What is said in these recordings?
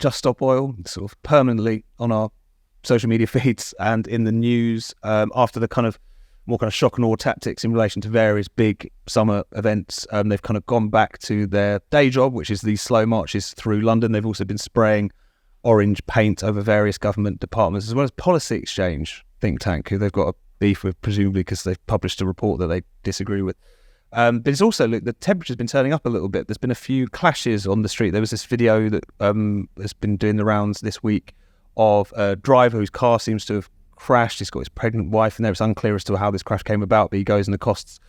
Just Stop Oil sort of permanently on our social media feeds and in the news after the kind of more kind of shock and awe tactics in relation to various big summer events. They've kind of gone back to their day job, which is these slow marches through London. They've also been spraying orange paint over various government departments, as well as Policy Exchange think tank, who they've got a beef with, presumably because they've published a report that they disagree with. But it's also, look, the temperature's been turning up a little bit. There's been a few clashes on the street. There was this video that has been doing the rounds this week of a driver whose car seems to have crashed. He's got his pregnant wife in there. It's unclear as to how this crash came about, but he goes and accosts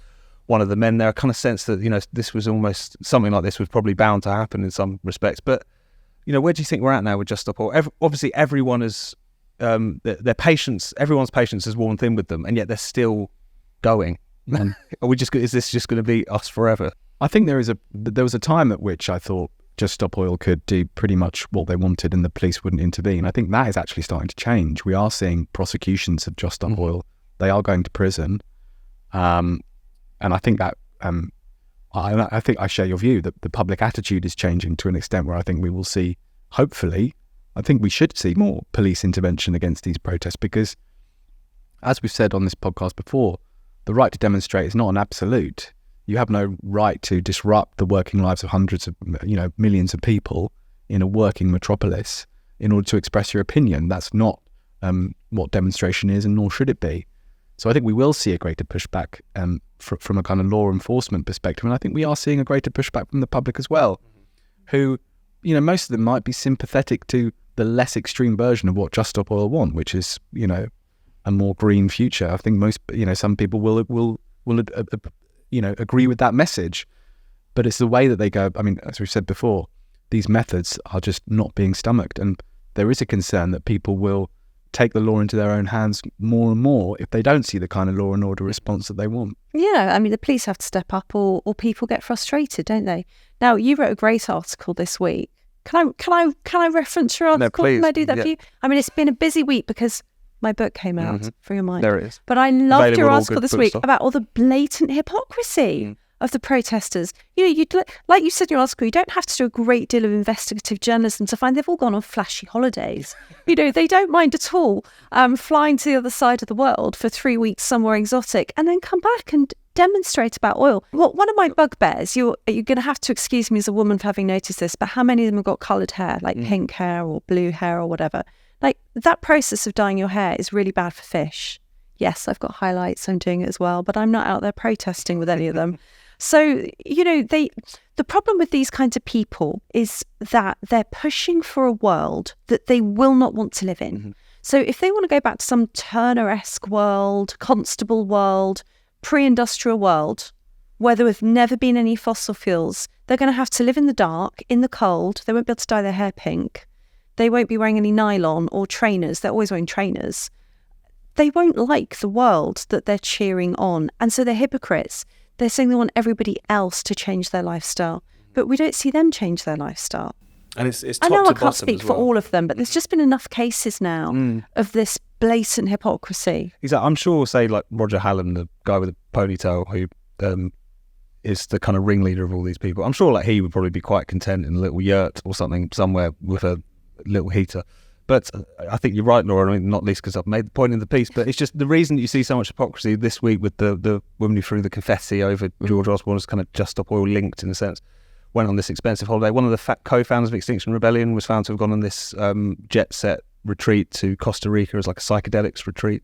one of the men there. I kind of sense that, this was almost something like this was probably bound to happen in some respects. But, where do you think we're at now with Just Stop Oil? Obviously, everyone is, their patience, everyone's patience has worn thin with them, and yet they're still going. Is this just going to be us forever? I think there was a time at which I thought Just Stop Oil could do pretty much what they wanted and the police wouldn't intervene. I think that is actually starting to change. We are seeing prosecutions of Just Stop Oil. They are going to prison. And I think that, I think I share your view that the public attitude is changing to an extent where I think we will see, hopefully, I think we should see more police intervention against these protests because, as we've said on this podcast before, the right to demonstrate is not an absolute. You have no right to disrupt the working lives of hundreds of, millions of people in a working metropolis in order to express your opinion. That's not what demonstration is, and nor should it be. So I think we will see a greater pushback from a kind of law enforcement perspective. And I think we are seeing a greater pushback from the public as well, who, most of them might be sympathetic to the less extreme version of what Just Stop Oil want, which is, a more green future. I think most, some people will agree with that message, but it's the way that they go. I mean, as we've said before, these methods are just not being stomached, and there is a concern that people will take the law into their own hands more and more if they don't see the kind of law and order response that they want. Yeah, I mean, the police have to step up, or people get frustrated, don't they? Now, you wrote a great article this week. Can I reference your article? No, please. Can I do that for you? I mean, it's been a busy week because my book came out, for your mind. There it is. But I loved Available your all article good this week stuff. about all the blatant hypocrisy of the protesters. Like you said in your article, you don't have to do a great deal of investigative journalism to find they've all gone on flashy holidays. They don't mind at all flying to the other side of the world for 3 weeks somewhere exotic and then come back and demonstrate about oil. Well, one of my bugbears, you're going to have to excuse me as a woman for having noticed this, but how many of them have got coloured hair, like pink hair or blue hair or whatever? Like, that process of dyeing your hair is really bad for fish. Yes, I've got highlights, I'm doing it as well, but I'm not out there protesting with any of them. So, the problem with these kinds of people is that they're pushing for a world that they will not want to live in. So if they want to go back to some Turner-esque world, Constable world, pre-industrial world, where there have never been any fossil fuels, they're going to have to live in the dark, in the cold. They won't be able to dye their hair pink. They won't be wearing any nylon or trainers. They're always wearing trainers. They won't like the world that they're cheering on. And so they're hypocrites. They're saying they want everybody else to change their lifestyle, but we don't see them change their lifestyle. And it's I top know to I can't bottom speak as for well. all of them, but there's just been enough cases now of this blatant hypocrisy. Exactly. I'm sure, say, like Roger Hallam, the guy with the ponytail who is the kind of ringleader of all these people, I'm sure like he would probably be quite content in a little yurt or something somewhere with a little heater. But I think you're right, Laura, I mean, not least because I've made the point in the piece, but it's just the reason you see so much hypocrisy this week with the woman who threw the confetti over George Osborne's kind of Just Stop Oil linked, in a sense, went on this expensive holiday. One of the co-founders of Extinction Rebellion was found to have gone on this jet set retreat to Costa Rica as like a psychedelics retreat,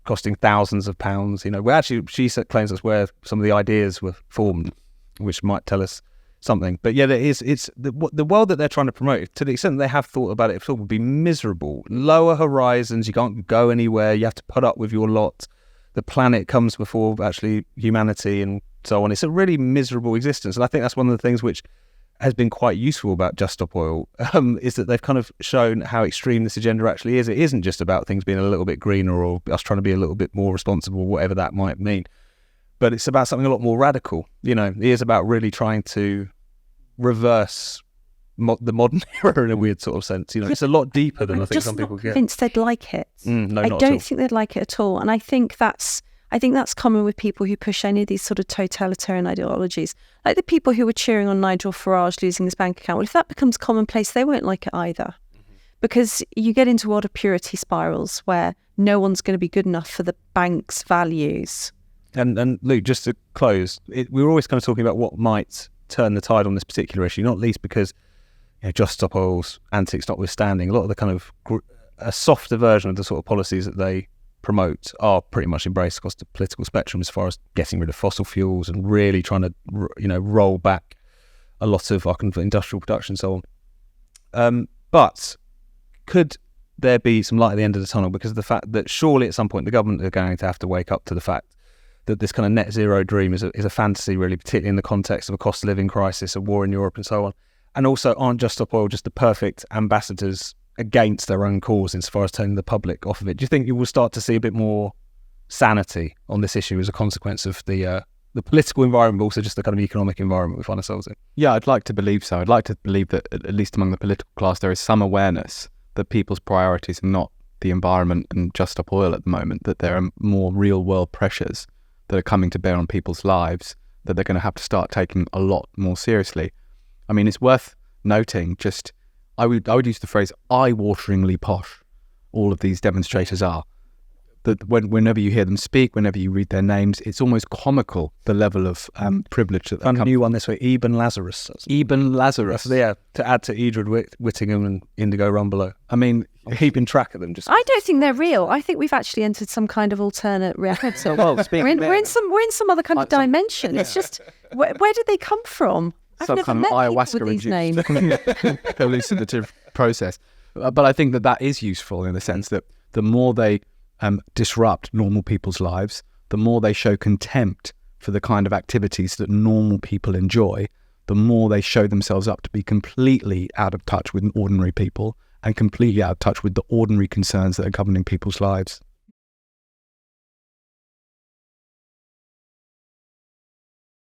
costing thousands of pounds. Well, actually, she claims that's where some of the ideas were formed, which might tell us something. But yeah, it's the world that they're trying to promote, to the extent that they have thought about it would be miserable. Lower horizons, you can't go anywhere, you have to put up with your lot. The planet comes before actually humanity and so on. It's a really miserable existence. And I think that's one of the things which has been quite useful about Just Stop Oil, is that they've kind of shown how extreme this agenda actually is. It isn't just about things being a little bit greener or us trying to be a little bit more responsible, whatever that might mean. But it's about something a lot more radical. It is about really trying to reverse the modern era in a weird sort of sense. It's a lot deeper than I think some people get. I'm just not convinced they'd like it. No, I not at all. don't think they'd like it at all. And I think that's common with people who push any of these sort of totalitarian ideologies. Like the people who were cheering on Nigel Farage losing his bank account. Well, if that becomes commonplace, they won't like it either. because you get into water purity spirals where no one's going to be good enough for the bank's values. And Luke, just to close, we were always kind of talking about what might turn the tide on this particular issue, not least because Just Stop Oil's antics notwithstanding, a lot of the kind of a softer version of the sort of policies that they promote are pretty much embraced across the political spectrum as far as getting rid of fossil fuels and really trying to roll back a lot of our kind of industrial production and so on. But could there be some light at the end of the tunnel because of the fact that surely at some point the government are going to have to wake up to the fact that this kind of net zero dream is a fantasy, really, particularly in the context of a cost of living crisis, a war in Europe and so on. And also, aren't Just Stop Oil just the perfect ambassadors against their own cause insofar as turning the public off of it? Do you think you will start to see a bit more sanity on this issue as a consequence of the political environment, but also just the kind of economic environment we find ourselves in? Yeah, I'd like to believe so. I'd like to believe that at least among the political class there is some awareness that people's priorities are not the environment and Just Stop Oil at the moment, that there are more real world pressures that are coming to bear on people's lives that they're going to have to start taking a lot more seriously. I mean, it's worth noting, just I would use the phrase eye-wateringly posh all of these demonstrators are. That whenever you hear them speak, whenever you read their names, it's almost comical, the level of privilege that they Found a new one this week, Eben Lazarus. Eben Lazarus. Yeah, to add to Edred Whittingham and Indigo Rumbelow. I mean, I'm keeping track of them. I don't think they're real. I think we've actually entered some kind of alternate reality. Well, we're in some other kind of dimension. It's just where did they come from? I've some never kind of met people ayahuasca with these names. hallucinative process. But I think that is useful in the sense that the more they disrupt normal people's lives, the more they show contempt for the kind of activities that normal people enjoy, the more they show themselves up to be completely out of touch with ordinary people and completely out of touch with the ordinary concerns that are governing people's lives.